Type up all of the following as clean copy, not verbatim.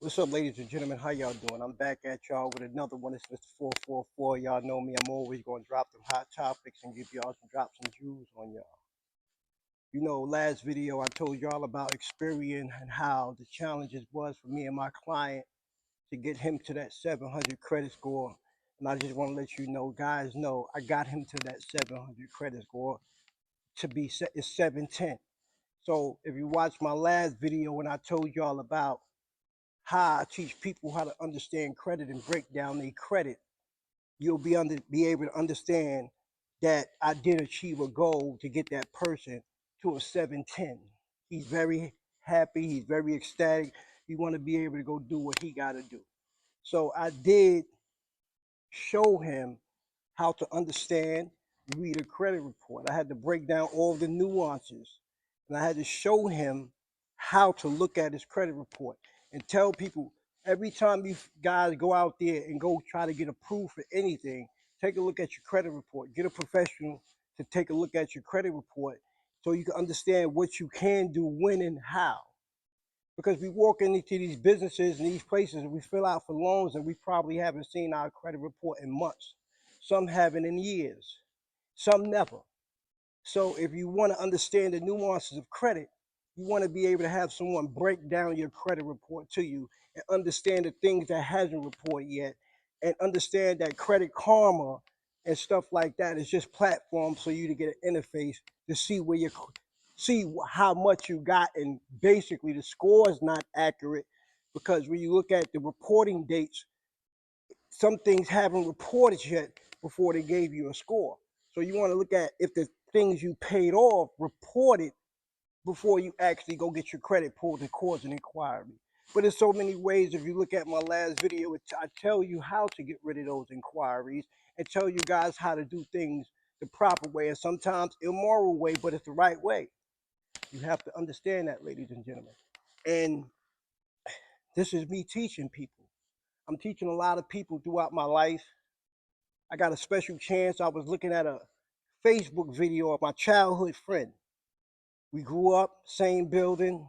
What's up, ladies and gentlemen? How y'all doing? I'm back at y'all with another one. It's Mr. 444. Y'all know me. I'm always going to drop them hot topics and give y'all some jewels on y'all. Last video I told y'all about Experian and how the challenges was for me and my client to get him to that 700 credit score. And I just want to let you know, guys, know I got him to that 700 credit score to be set is 710. So if you watch my last video when I told y'all about how I teach people how to understand credit and break down their credit, you'll be able to understand that I did achieve a goal to get that person to a 710. He's very happy, he's very ecstatic. He want to be able to go do what he got to do. So I did show him how to understand, read a credit report. I had to break down all the nuances, and I had to show him how to look at his credit report and tell people every time you guys go out there and go try to get approved for anything, take a look at your credit report. Get a professional to take a look at your credit report so you can understand what you can do, when, and how. Because we walk into these businesses and these places and we fill out for loans and we probably haven't seen our credit report in months. Some haven't in years, some never. So if you want to understand the nuances of credit, you want to be able to have someone break down your credit report to you and understand the things that hasn't reported yet, and understand that Credit Karma and stuff like that is just platforms for you to get an interface to see where you see how much you got, and basically the score is not accurate because when you look at the reporting dates, some things haven't reported yet before they gave you a score. So you want to look at if the things you paid off reported before you actually go get your credit pulled and cause an inquiry. But there's so many ways. If you look at my last video, I tell you how to get rid of those inquiries and tell you guys how to do things the proper way, and sometimes immoral way, but it's the right way. You have to understand that, ladies and gentlemen. And this is me teaching people. I'm teaching a lot of people throughout my life. I got a special chance. I was looking at a Facebook video of my childhood friend. We grew up, same building.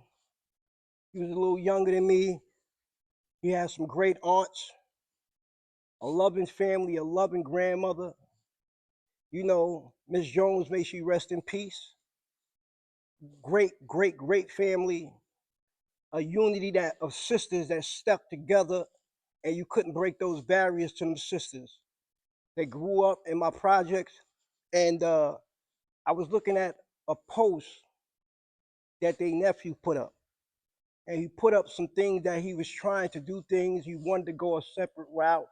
He was a little younger than me. He had some great aunts, a loving family, a loving grandmother. Miss Jones, may she rest in peace. Great, great, great family. A unity that of sisters that stuck together, and you couldn't break those barriers to them sisters. They grew up in my projects, and I was looking at a post that their nephew put up. And he put up some things that he was trying to do things. He wanted to go a separate route.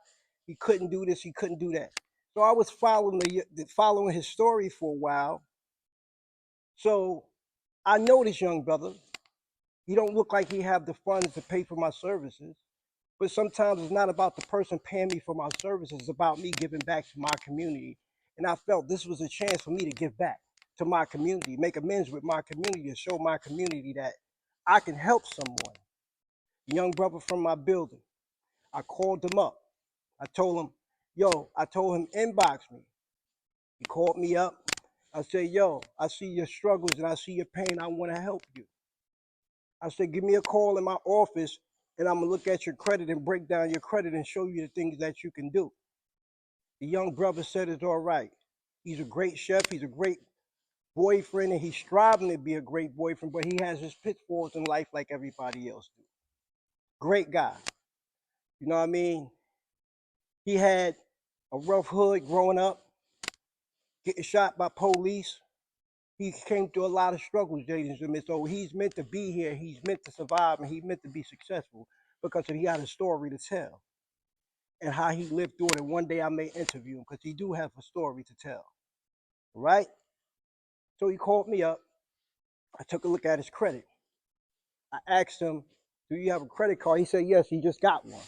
He couldn't do this, he couldn't do that. So I was following his story for a while. So I know this young brother. He don't look like he have the funds to pay for my services. But sometimes it's not about the person paying me for my services. It's about me giving back to my community. And I felt this was a chance for me to give back to my community, make amends with my community, and show my community that I can help someone. Young brother from my building. I called him up. I told him, I told him inbox me. He called me up. I said, I see your struggles and I see your pain. I want to help you. I said, give me a call in my office and I'm going to look at your credit and break down your credit and show you the things that you can do. The young brother said it's all right. He's a great chef. He's a great boyfriend, and he's striving to be a great boyfriend, but he has his pitfalls in life like everybody else do. Great guy. You know what I mean? He had a rough hood growing up, getting shot by police. He came through a lot of struggles, ladies and gentlemen. So he's meant to be here. He's meant to survive, and he's meant to be successful because he got a story to tell and how he lived through it. And one day I may interview him because he do have a story to tell. Right? So he called me up. I took a look at his credit. I asked him, do you have a credit card? He said, yes, he just got one.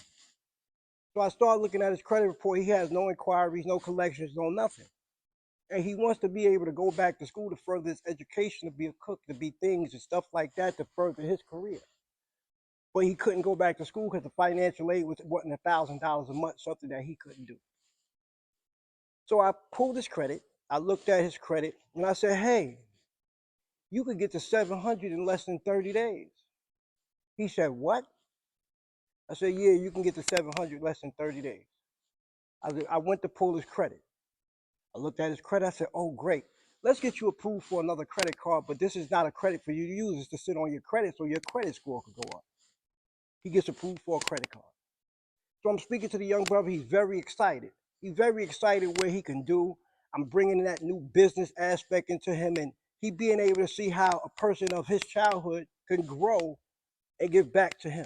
So I started looking at his credit report. He has no inquiries, no collections, no nothing. And he wants to be able to go back to school to further his education, to be a cook, to be things and stuff like that, to further his career. But he couldn't go back to school because the financial aid wasn't $1,000 a month, something that he couldn't do. So I pulled his credit. I looked at his credit, and I said, hey, you could get to 700 in less than 30 days. He said, what? I said, yeah, you can get to 700 less than 30 days. I went to pull his credit. I looked at his credit. I said, oh, great. Let's get you approved for another credit card, but this is not a credit for you to use. It's to sit on your credit so your credit score could go up. He gets approved for a credit card. So I'm speaking to the young brother. He's very excited. He's very excited what he can do. I'm bringing that new business aspect into him, and he being able to see how a person of his childhood can grow and give back to him.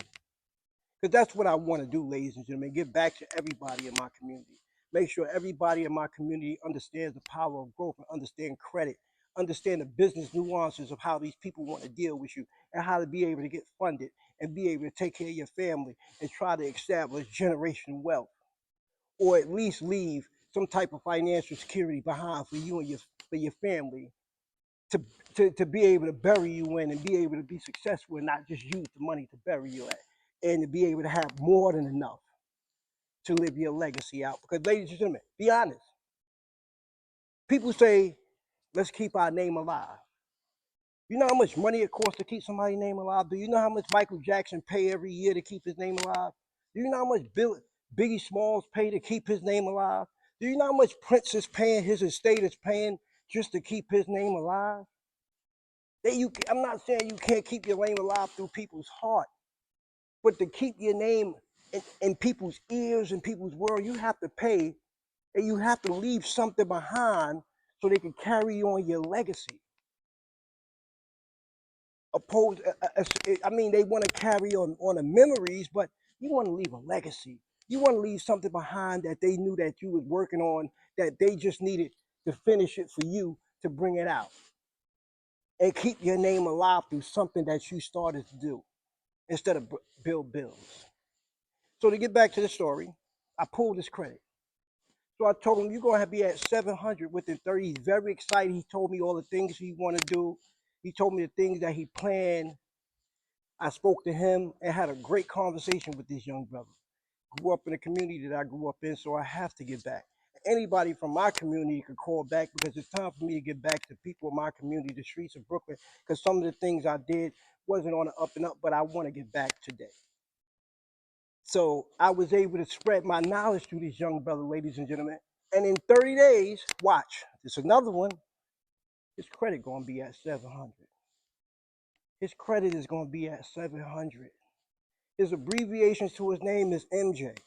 Because that's what I want to do, ladies and gentlemen, give back to everybody in my community. Make sure everybody in my community understands the power of growth and understand credit, understand the business nuances of how these people want to deal with you and how to be able to get funded and be able to take care of your family and try to establish generational wealth, or at least leave some type of financial security behind for you and your family to, to be able to bury you in and be able to be successful and not just use the money to bury you at, and to be able to have more than enough to live your legacy out. Because, ladies and gentlemen, be honest. People say, let's keep our name alive. You know how much money it costs to keep somebody's name alive? Do you know how much Michael Jackson pay every year to keep his name alive? Do you know how much Biggie Smalls pay to keep his name alive? Do you know how much Prince is paying, his estate is paying just to keep his name alive? I'm not saying you can't keep your name alive through people's heart, but to keep your name in people's ears and people's world, you have to pay and you have to leave something behind so they can carry on your legacy. I mean, they want to carry on the memories, but you want to leave a legacy. You want to leave something behind that they knew that you was working on, that they just needed to finish it for you to bring it out and keep your name alive through something that you started to do instead of build bills. So to get back to the story, I pulled his credit. So I told him, you're going to be at 700 within 30. He's very excited. He told me all the things he want to do. He told me the things that he planned. I spoke to him and had a great conversation with this young brother. Grew up in the community that I grew up in, so I have to get back. Anybody from my community could call back because it's time for me to get back to people in my community, the streets of Brooklyn, because some of the things I did wasn't on the up and up, but I want to get back today. So I was able to spread my knowledge to this young brother, ladies and gentlemen. And in 30 days, watch, this is another one, his credit going to be at 700. His credit is going to be at 700. His abbreviations to his name is MJ.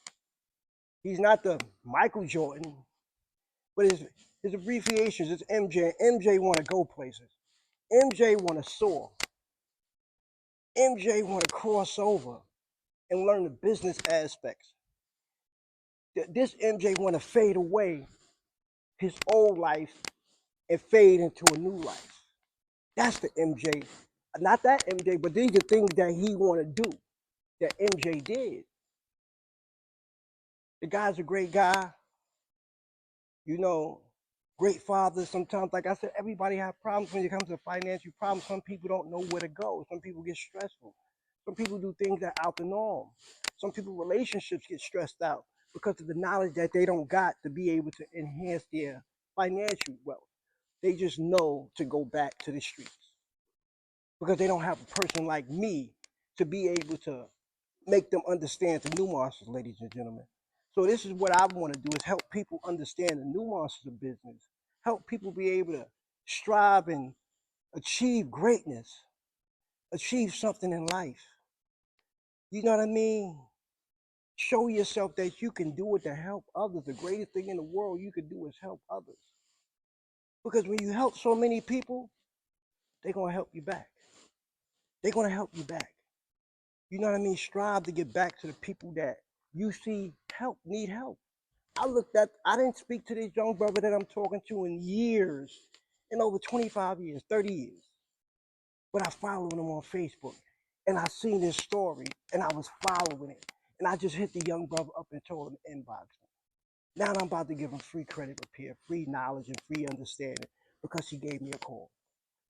He's not the Michael Jordan, but his abbreviations is MJ. MJ want to go places. MJ want to soar. MJ want to cross over and learn the business aspects. This MJ want to fade away his old life and fade into a new life. That's the MJ. Not that MJ, but these are things that he want to do that MJ did. The guy's a great guy, you know, great father. Sometimes, like I said, everybody have problems when it comes to financial problems. Some people don't know where to go. Some people get stressful. Some people do things that are out the norm. Some people relationships get stressed out because of the knowledge that they don't got to be able to enhance their financial wealth. They just know to go back to the streets because they don't have a person like me to be able to make them understand the nuances, ladies and gentlemen. So this is what I want to do is help people understand the nuances of business, help people be able to strive and achieve greatness, achieve something in life. You know what I mean? Show yourself that you can do it to help others. The greatest thing in the world you can do is help others. Because when you help so many people, they're going to help you back. They're going to help you back. You know what I mean? Strive to get back to the people that you see need help. I didn't speak to this young brother that I'm talking to in years, in over 25 years, 30 years. But I followed him on Facebook and I seen his story and I was following it. And I just hit the young brother up and told him to inbox me. Now I'm about to give him free credit repair, free knowledge and free understanding because he gave me a call.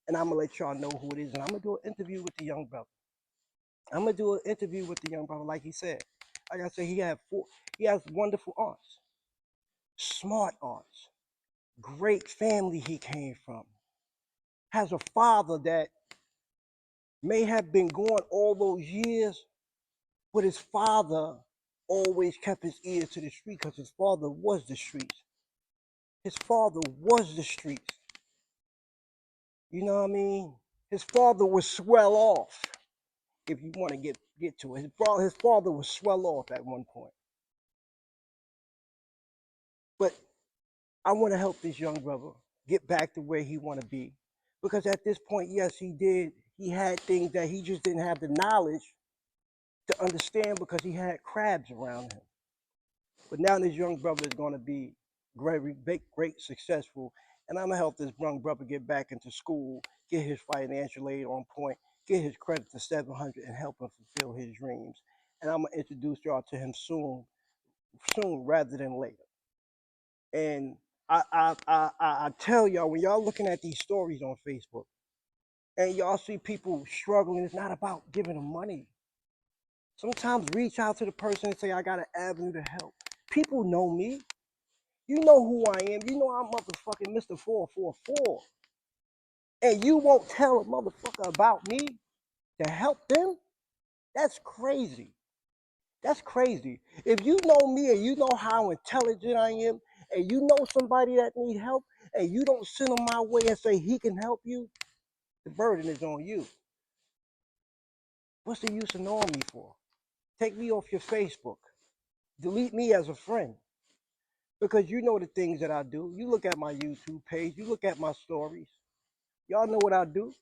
And I'm gonna let y'all know who it is. And I'm gonna do an interview with the young brother. I'm gonna do an interview with the young brother, like he said. Like I said, he has wonderful aunts, smart aunts, great family he came from, has a father that may have been gone all those years, But his father always kept his ears to the street because his father was the streets. His father was the streets. You know what I mean? His father was swell off. If you want to get to it, his father was swell off at one point. But I want to help this young brother get back to where he want to be, because at this point, yes, he did. He had things that he just didn't have the knowledge to understand because he had crabs around him. But now this young brother is going to be great, successful, and I'm gonna help this young brother get back into school, get his financial aid on point, get his credit to 700, and help him fulfill his dreams. And I'm gonna introduce y'all to him soon rather than later. And I tell y'all, when y'all looking at these stories on Facebook and y'all see people struggling, it's not about giving them money. Sometimes reach out to the person and say, I got an avenue to help. People know me. You know who I am. You know I'm motherfucking Mr. 444. And you won't tell a motherfucker about me to help them? That's crazy. That's crazy. If you know me and you know how intelligent I am, and you know somebody that need help, and you don't send them my way and say he can help you, the burden is on you. What's the use of knowing me for? Take me off your Facebook. Delete me as a friend. Because you know the things that I do. You look at my YouTube page, you look at my stories. Y'all know what I do.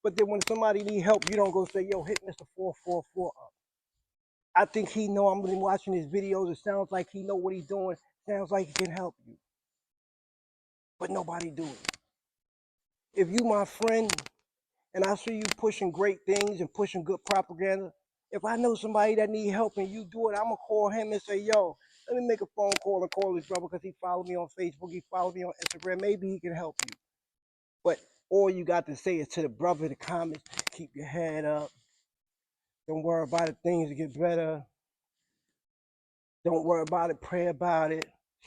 But then when somebody need help, you don't go say, yo, hit Mr. 444 up. I think he know I'm been watching his videos. It sounds like he know what he's doing. Sounds like he can help you. But nobody do it. If you my friend and I see you pushing great things and pushing good propaganda, if I know somebody that need help and you do it, I'm gonna call him and say, yo, let me make a phone call and call this brother because he followed me on Facebook, he followed me on Instagram. Maybe he can help you. But all you got to say is to the brother in the comments, keep your head up. Don't worry about it. Things get better. Don't worry about it. Pray about it.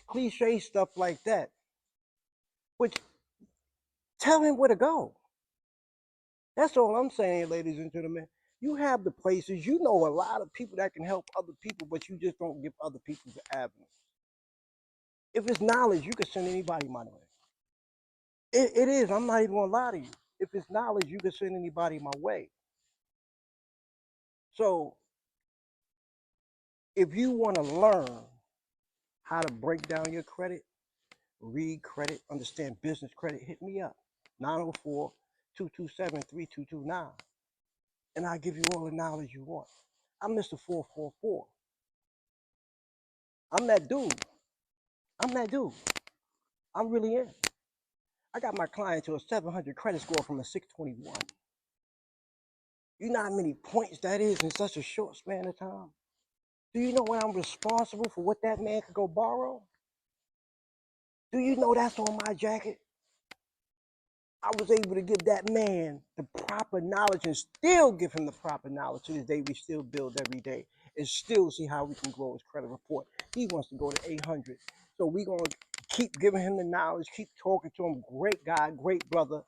Cliche stuff like that. Which tell him where to go. That's all I'm saying, ladies and gentlemen. You have the places. You know a lot of people that can help other people, but you just don't give other people the avenue. If it's knowledge, you can send anybody my way. It is. I'm not even gonna lie to you. If it's knowledge, you can send anybody my way. So if you want to learn how to break down your credit, read credit, understand business credit, hit me up. 904-227-3229. And I'll give you all the knowledge you want. I'm Mr. 444. I'm that dude. I'm that dude. I really am. I got my client to a 700 credit score from a 621. You know how many points that is in such a short span of time? Do you know what I'm responsible for what that man could go borrow? Do you know that's on my jacket? I was able to give that man the proper knowledge and still give him the proper knowledge. To this day, we still build every day and still see how we can grow his credit report. He wants to go to 800. So we're going to keep giving him the knowledge, keep talking to him. Great guy, great brother,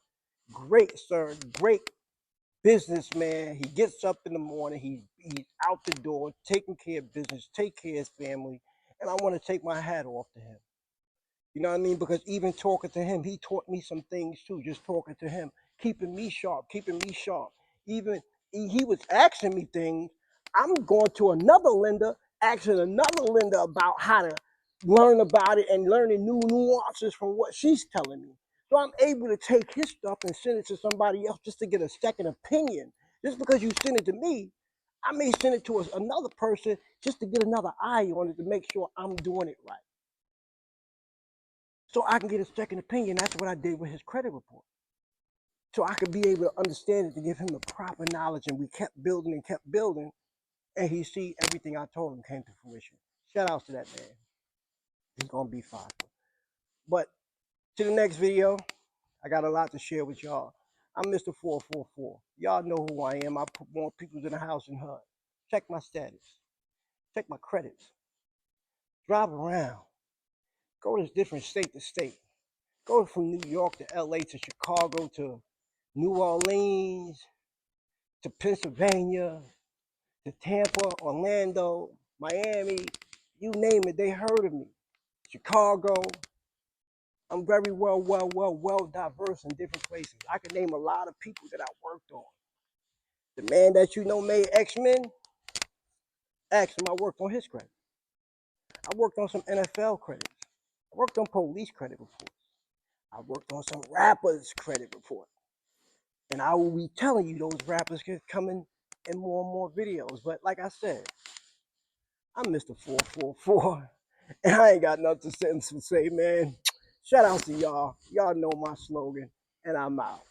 great sir, great businessman. He gets up in the morning, he's out the door, taking care of business, take care of his family. And I want to take my hat off to him. You know what I mean? Because even talking to him, he taught me some things too. Just talking to him, keeping me sharp, keeping me sharp. Even he was asking me things. I'm going to another lender, asking another lender about how to learn about it and learning new nuances from what she's telling me. So I'm able to take his stuff and send it to somebody else just to get a second opinion. Just because you send it to me, I may send it to another person just to get another eye on it to make sure I'm doing it right. So I can get a second opinion. That's what I did with his credit report. So I could be able to understand it to give him the proper knowledge. And we kept building and kept building. And he see everything I told him came to fruition. Shout out to that man. He's going to be fine. But to the next video, I got a lot to share with y'all. I'm Mr. 444. Y'all know who I am. I put more people in the house and HUD. Check my status. Check my credits. Drive around. Go to different state to state. Go from New York to LA to Chicago to New Orleans to Pennsylvania to Tampa, Orlando, Miami, you name it, they heard of me. Chicago. I'm very well diverse in different places. I can name a lot of people that I worked on. The man that you know made X-Men, ask him I worked on his credit. I worked on some NFL credits. I worked on police credit reports. I worked on some rappers credit reports. And I will be telling you those rappers can come in more and more videos. But like I said, I'm Mr. 444, and I ain't got nothing to say, man. Shout out to y'all. Y'all know my slogan, and I'm out.